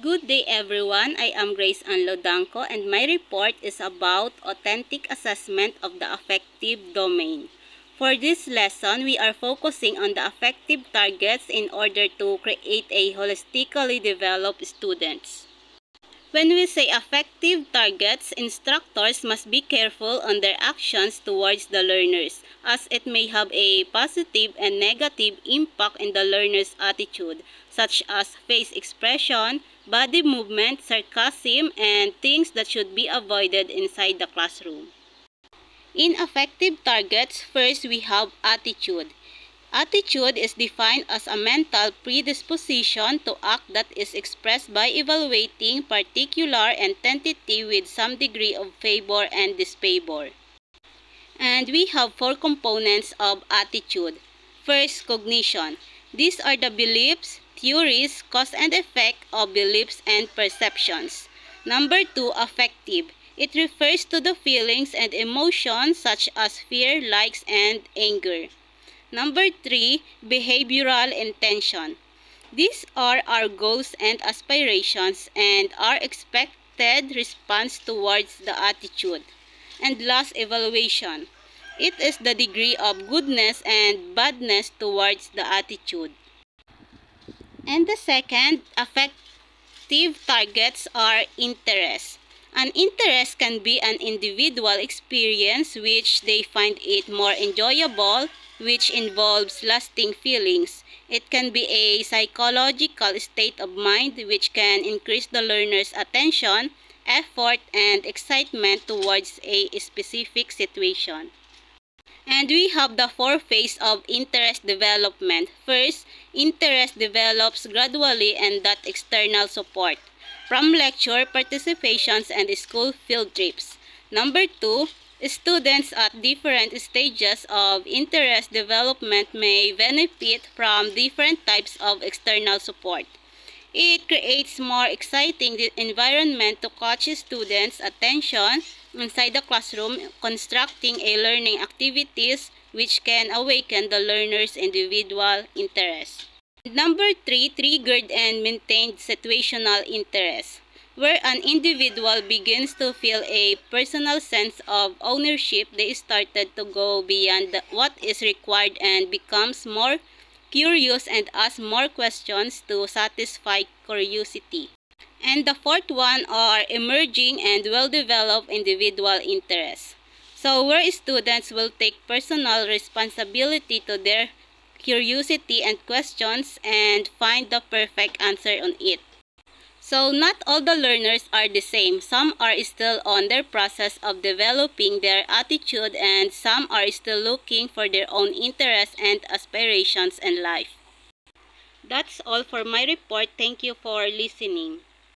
Good day everyone, I am Grace Ann Lodanco and my report is about authentic assessment of the affective domain. For this lesson, we are focusing on the affective targets in order to create a holistically developed students. When we say affective targets, instructors must be careful on their actions towards the learners, as it may have a positive and negative impact in the learner's attitude, such as face expression, body movement, sarcasm, and things that should be avoided inside the classroom. In affective targets, first we have attitude. Attitude is defined as a mental predisposition to act that is expressed by evaluating particular entity with some degree of favor and disfavor. And we have four components of attitude. First, cognition. These are the beliefs, theories, cause and effect of beliefs and perceptions. Number two, affective. It refers to the feelings and emotions such as fear, likes, and anger. Number 3, behavioral intention. These are our goals and aspirations and our expected response towards the attitude. And last, evaluation. It is the degree of goodness and badness towards the attitude. And the second, affective targets are interests. An interest can be an individual experience which they find it more enjoyable, which involves lasting feelings. It can be a psychological state of mind which can increase the learner's attention, effort, and excitement towards a specific situation. And we have the four phases of interest development. First, interest develops gradually and that external support from lecture participations and school field trips. Number 2, students at different stages of interest development may benefit from different types of external support. It creates more exciting environment to catch students' attention inside the classroom, constructing a learning activities which can awaken the learner's individual interest. Number 3, triggered and maintained situational interest, where an individual begins to feel a personal sense of ownership. They started to go beyond what is required and becomes more curious and ask more questions to satisfy curiosity. And the fourth one are emerging and well-developed individual interests. So where students will take personal responsibility to their curiosity and questions and find the perfect answer on it. So not all the learners are the same. Some are still on their process of developing their attitude and some are still looking for their own interests and aspirations in life. That's all for my report. Thank you for listening.